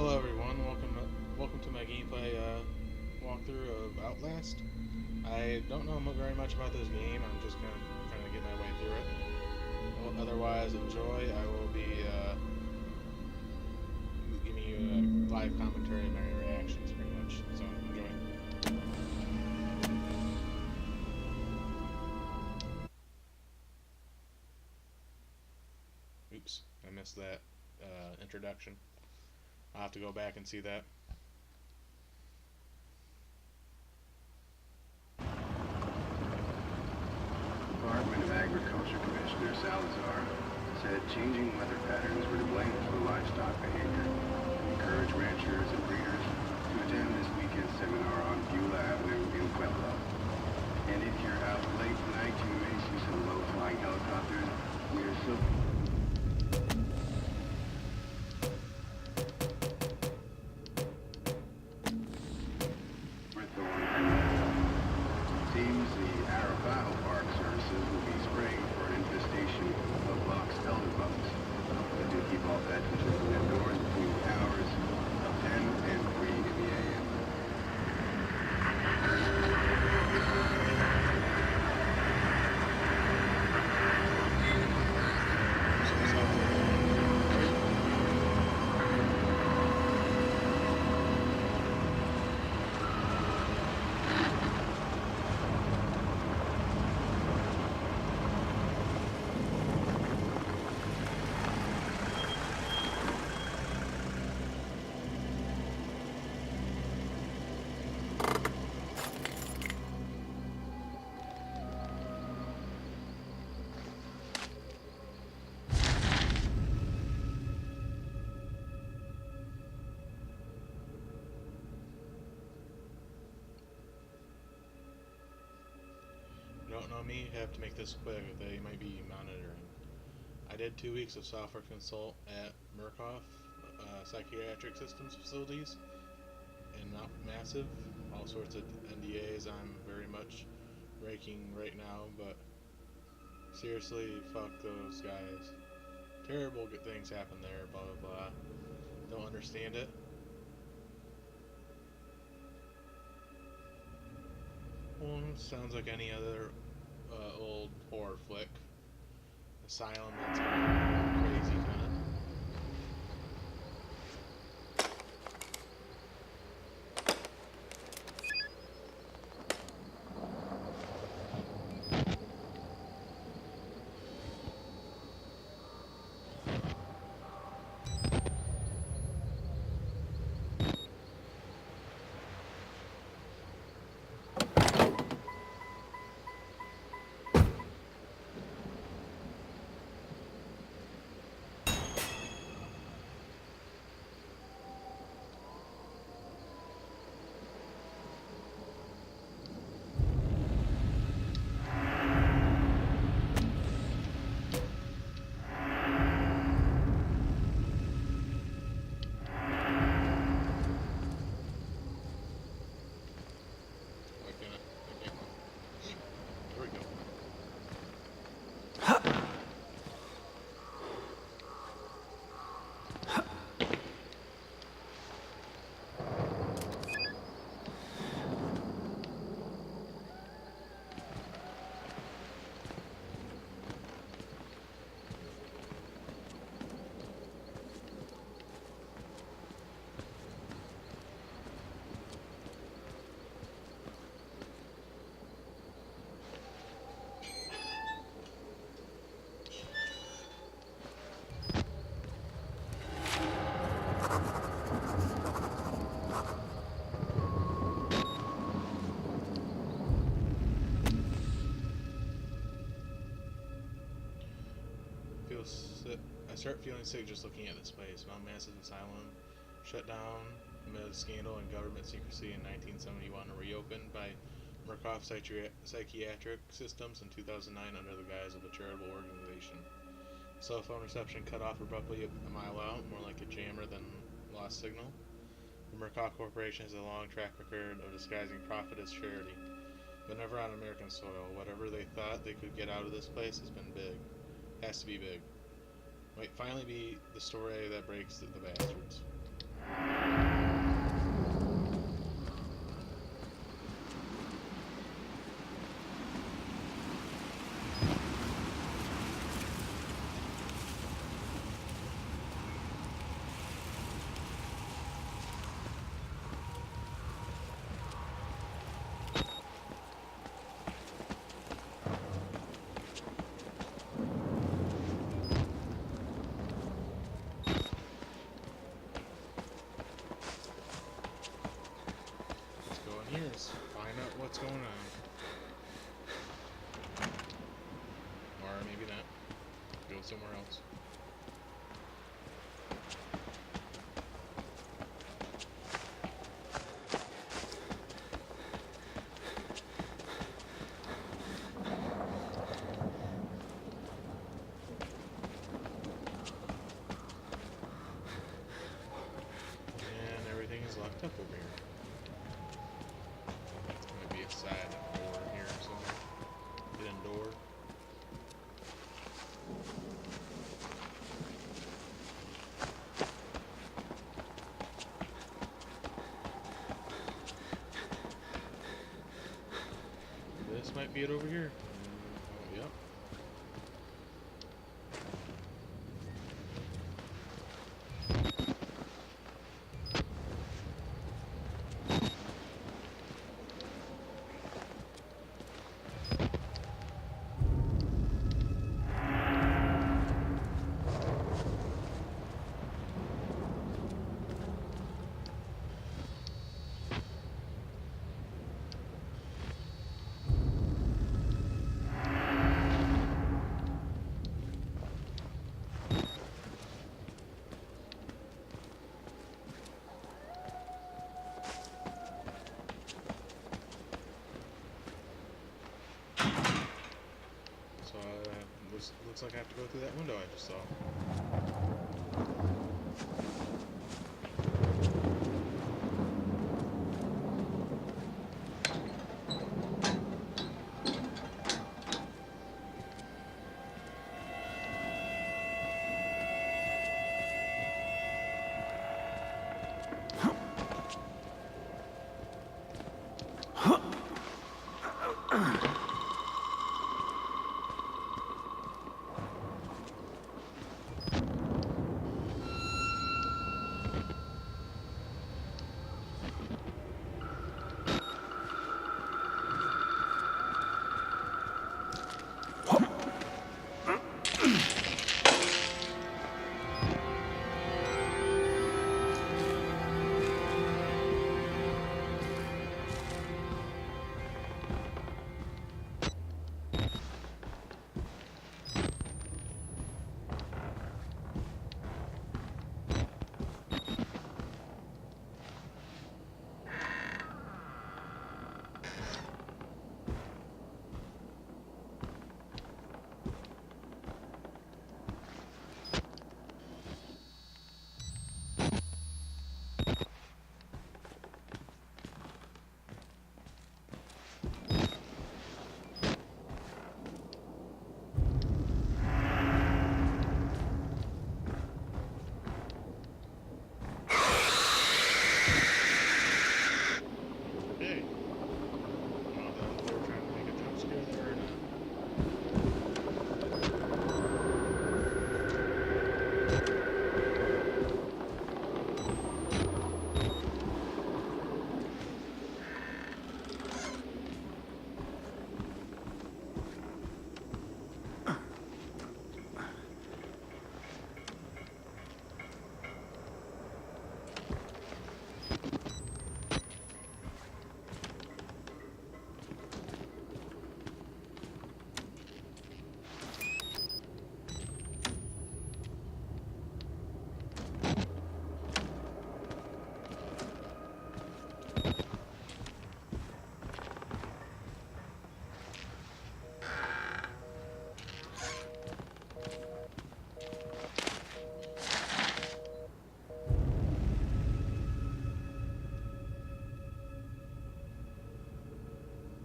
Hello everyone, welcome to my gameplay walkthrough of Outlast. I don't know very much about this game, I'm just kind of trying to get my way through it. Well, otherwise, enjoy. I will be giving you a live commentary and my reactions pretty much, so enjoy. Oops, I missed that introduction. I'll have to go back and see that. Department of Agriculture Commissioner Salazar said changing weather patterns were to blame for livestock behavior and encouraged ranchers and breeders to attend this weekend's seminar on Beulah Avenue in Pueblo. And if you're out late tonight, you may see some low-flying helicopters. We are still... Seems the Arapaho Park Services will be spraying for an infestation of box elder bugs. But do keep all pet children indoors between the hours of 10 and 3 in the a.m. You don't know me, you have to make this quick, they might be monitoring. I did 2 weeks of software consult at Murkoff Psychiatric Systems facilities, and not massive, all sorts of NDAs I'm very much breaking right now, but seriously, fuck those guys. Terrible good things happen there, blah blah blah. Don't understand it. Well, sounds like any other old horror flick. Asylum that's crazy kind of. There we go. I start feeling sick just looking at this place. Mount Massive Asylum, shut down amid scandal and government secrecy in 1971, reopened by Murkoff Psychiatric Systems in 2009 under the guise of a charitable organization. Cell phone reception cut off abruptly a mile out, more like a jammer than lost signal. The Murkoff Corporation has a long track record of disguising profit as charity, but never on American soil. Whatever they thought they could get out of this place has been big. Has to be big. Might finally be the story that breaks the bastards. Let's go in here. Let's find out what's going on. Or maybe not. Go somewhere else. And everything is locked up over here. Might be a side door here somewhere. Hidden door. This might be it over here. Yep. So looks like I have to go through that window I just saw.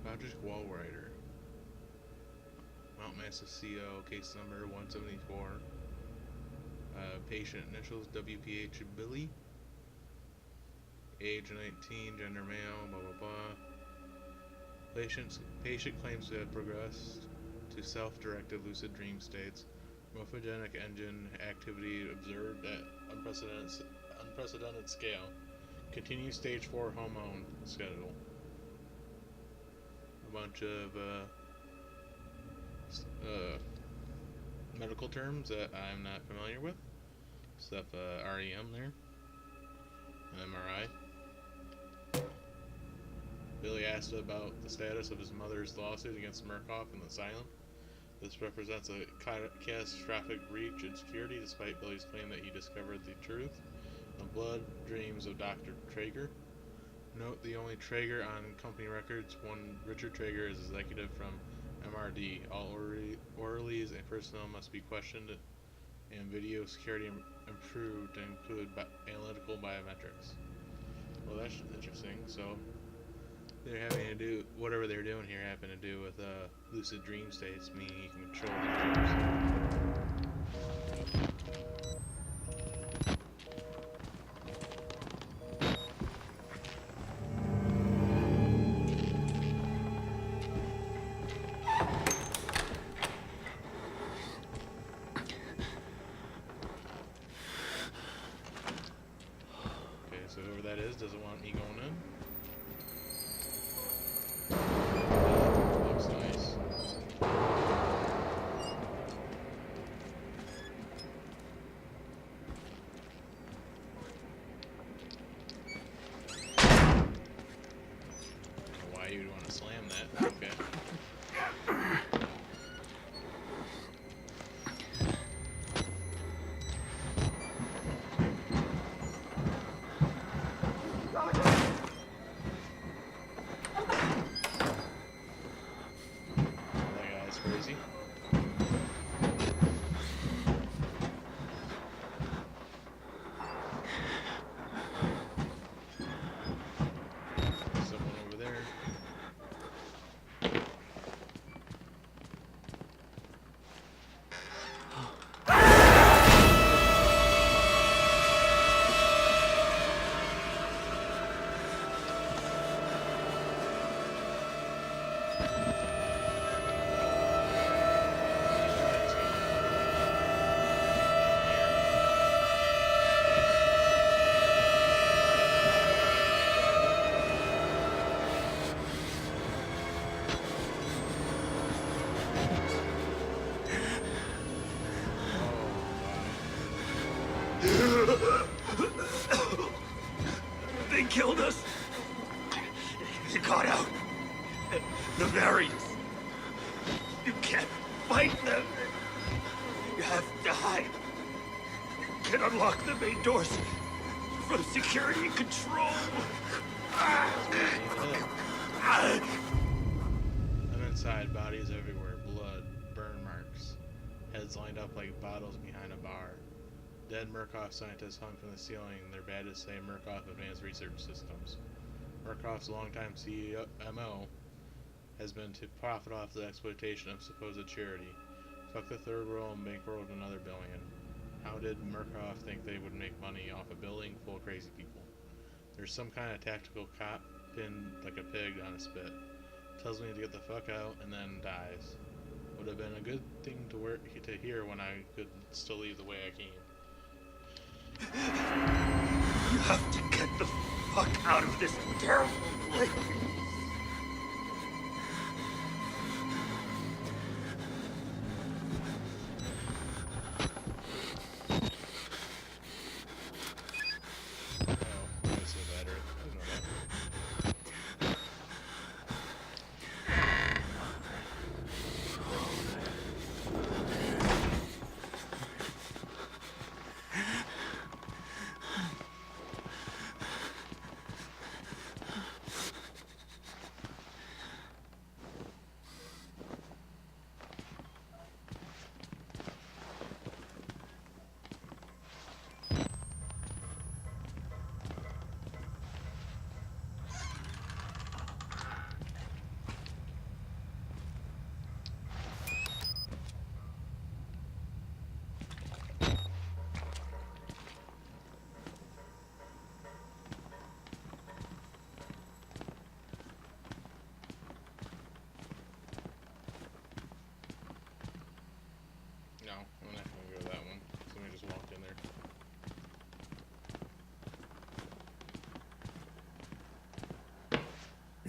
Project Wall Rider. Mount Massive CO, case number 174. Patient initials WPH Billy. age 19, gender male, blah blah blah. Patient claims to have progressed to self-directed lucid dream states. Morphogenic engine activity observed at unprecedented scale. Continued stage 4 hormone schedule. A bunch of medical terms that I'm not familiar with. Stuff REM there. MRI. Billy asked about the status of his mother's lawsuit against Murkoff in the asylum. This represents a catastrophic breach in security, despite Billy's claim that he discovered the truth. The blood dreams of Dr. Traeger. Note the only Traeger on company records. One Richard Traeger is executive from MRD. All orderlies and personnel must be questioned and video security improved to include analytical biometrics. Well, that's interesting. So they're having to do whatever they're doing here having to do with lucid dream states, meaning you can control the dreams. Okay, so whoever that is doesn't want me going in. Looks nice. Why you'd want to slam that? Okay. That guy's crazy. Someone over there. They killed us. You got out. The variants. You can't fight them. You have to hide. You can unlock the main doors from security control. I'm inside, bodies everywhere, blood, burn marks, heads lined up like bottles behind a bar. Dead Murkoff scientists hung from the ceiling, their badges say Murkoff Advanced Research Systems. Murkoff's longtime CMO has been to profit off the exploitation of supposed charity. Fuck the third world and bankroll another $1 billion. How did Murkoff think they would make money off a building full of crazy people? There's some kind of tactical cop pinned like a pig on a spit. Tells me to get the fuck out and then dies. Would have been a good thing to hear when I could still leave the way I came. You have to get the fuck out of this terrible place.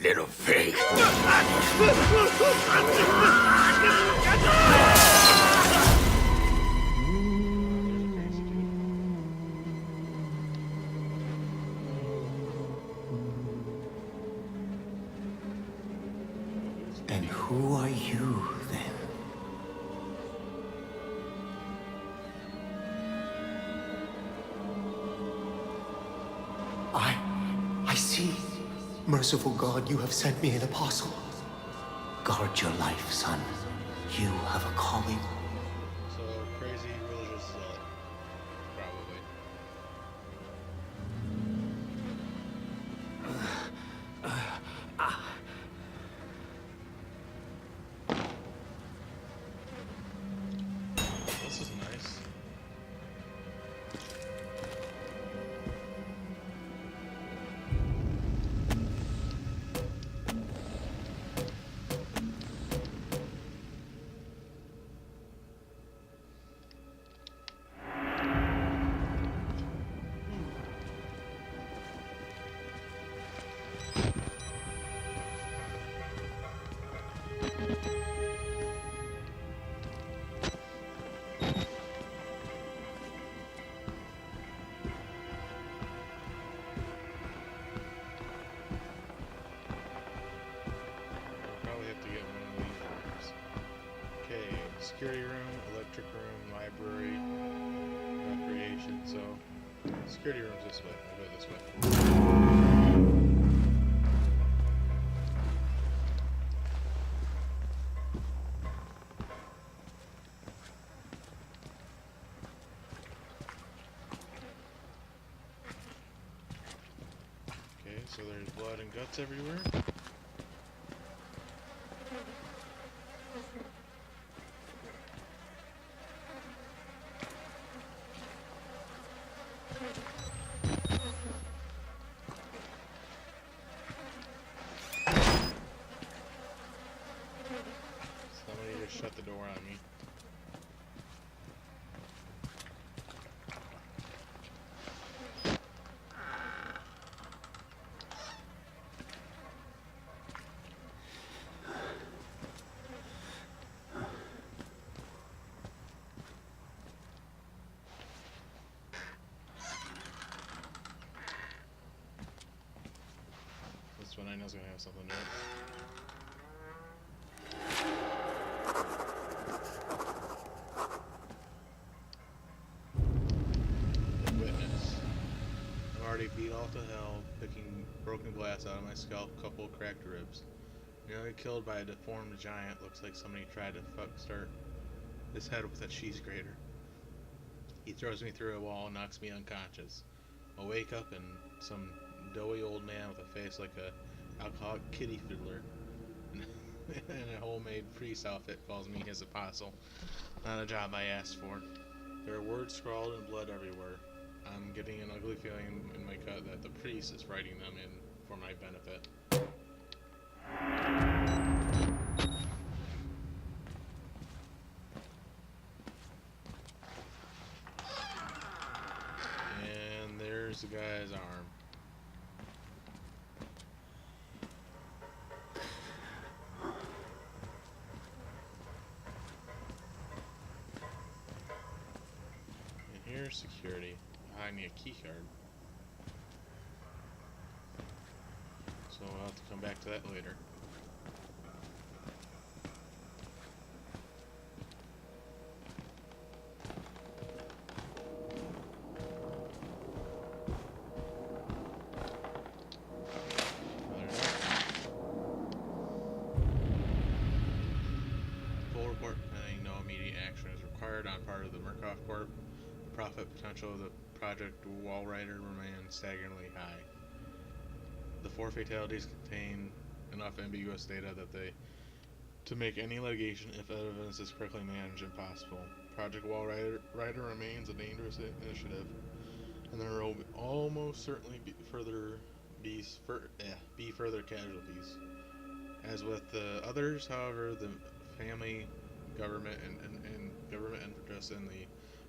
little pig. There's a crazy dude. And who are you, then? I see. Merciful God, you have sent me an apostle. Guard your life, son. You have a calling. So, crazy religious zealot. Probably. This is nice. Probably have to get one of these rooms. Okay, security room, electric room, library, recreation. So, security room's this way. We'll go this way. Okay, so there's blood and guts everywhere. Somebody just shut the door on me. This one I know is gonna have something to it. Witness. I'm already beat all to hell, picking broken glass out of my scalp, couple of cracked ribs. Nearly killed by a deformed giant. Looks like somebody tried to start his head with a cheese grater. He throws me through a wall and knocks me unconscious. I wake up and some doughy old man with a face like a alcoholic kitty fiddler and a homemade priest outfit calls me his apostle. Not a job I asked for. There are words scrawled in blood everywhere. I'm getting an ugly feeling in my gut that the priest is writing them in for my benefit. And there's the guy's arm. And here's security. I need a key card. So I'll have to come back to that later. Full report pending. No immediate action is required on part of the Murkoff Corp. The profit potential of the Project Wallrider remains staggeringly high. The 4 fatalities contain enough ambiguous data that to make any litigation, if evidence is correctly managed, impossible. Project Wallrider remains a dangerous initiative, and there will almost certainly be further casualties. As with the others, however, the family, government, and government interest in the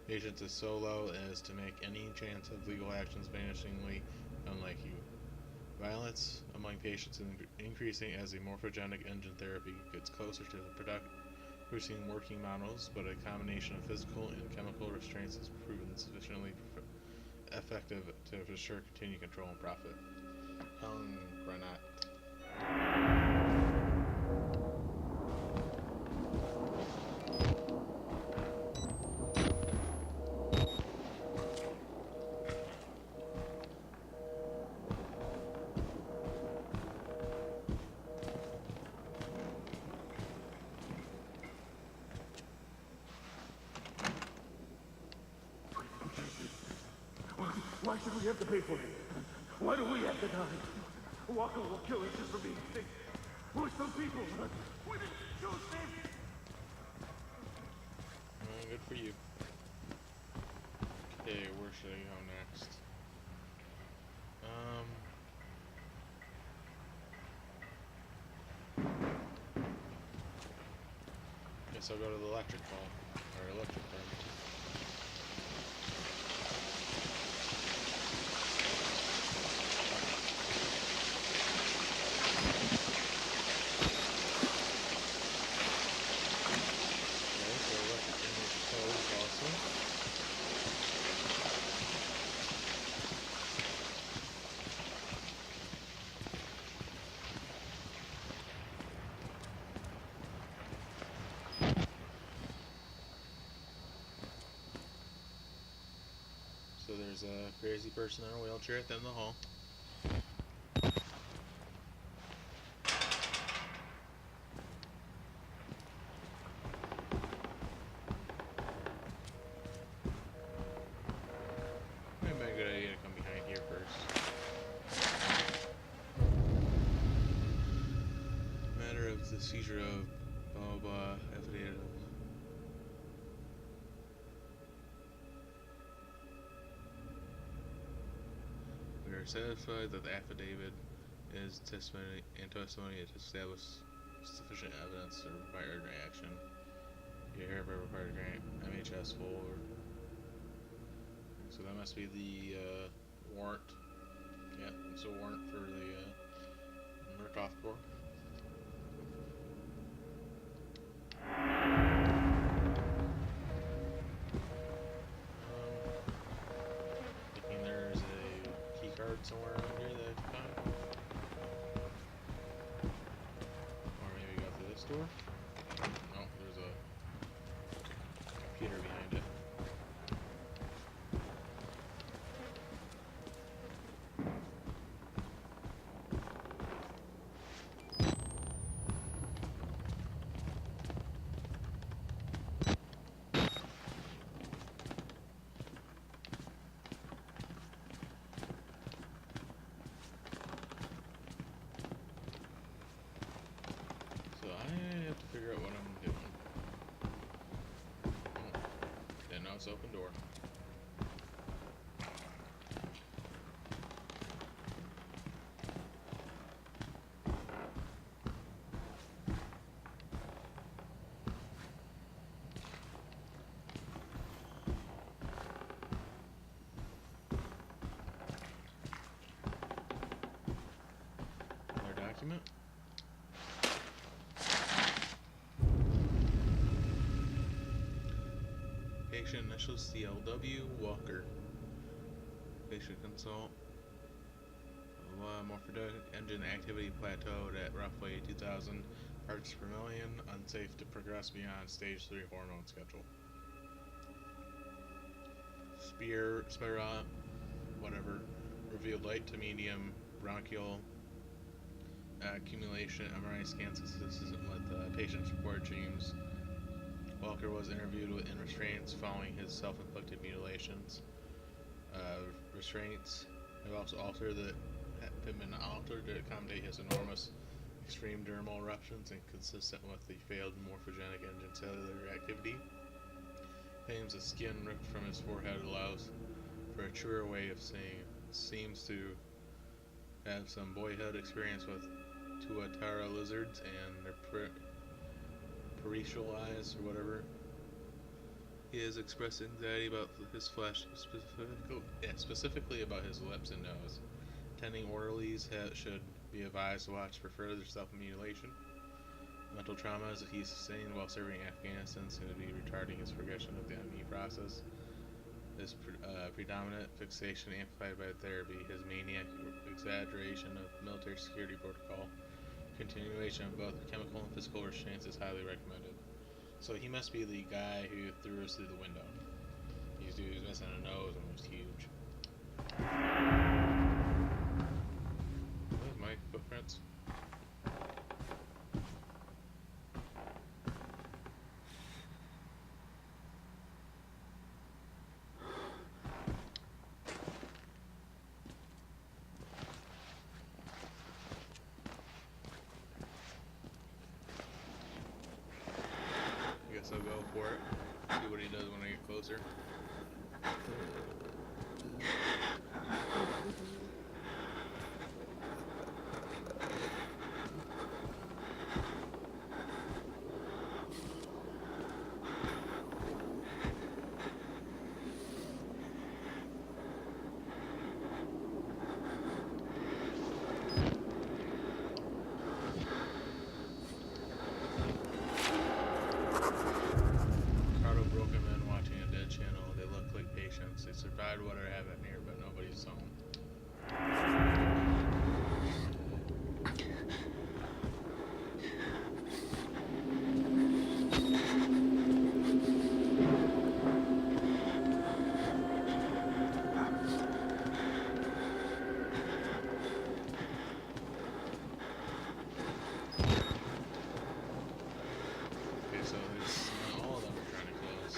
patients is so low as to make any chance of legal actions vanishingly unlikely. Violence among patients is increasing as the morphogenic engine therapy gets closer to the producing working models, but a combination of physical and chemical restraints is proven sufficiently effective to assure continued control and profit. Granat. Why should we have to pay for it? Why do we have to die? Walker will kill us just for being sick. We're some people. We didn't choose him. Good for you. Okay, where should I go next? Guess I'll go to the electric ball, or electric farm. So there's a crazy person in a wheelchair at the end of the hall. Might be a good idea to come behind here first. Matter of the seizure of blah blah blah affidavit. We are satisfied that the affidavit is testimony to establish sufficient evidence to require action. You hereby required to grant MHS full. So that must be the warrant. Yeah, it's a warrant for the Murkoff Corps. Thinking there's a key card somewhere around here that I can find. Or maybe go through this door. No, there's a computer behind it. So I have to figure out what I'm doing. Yeah, now it's open door. Another document. Patient initials CLW Walker. Patient consult. Morphogenic engine activity plateaued at roughly 2,000 parts per million. Unsafe to progress beyond stage 3 hormone schedule. Spira, whatever. Revealed light to medium bronchial accumulation. MRI scans consistent with patient's reported dreams. Walker was interviewed in restraints following his self-inflicted mutilations. Restraints have also been altered to accommodate his enormous extreme dermal eruptions and consistent with the failed morphogenic engine cellular activity. Claims the skin ripped from his forehead allows for a truer way of seeing. Seems to have some boyhood experience with tuatara lizards and their perishal eyes or whatever. He has expressed anxiety about his flesh, specifically about his lips and nose. Attending orderlies should be advised to watch for further self-mutilation. Mental traumas that he sustained while serving in Afghanistan seem to be retarding his progression of the ME process. His predominant fixation amplified by therapy, his maniac exaggeration of military security protocol, continuation of both chemical and physical restraints is highly recommended. So he must be the guy who threw us through the window. These dudes missing a nose and was huge. Those my footprints. I guess I'll go for it. See what he does when I get closer. They survived what I have in here, but nobody's home. Okay, so there's all of them are trying to kill us.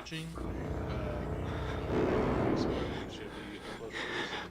watching. Spoilers should be uploaded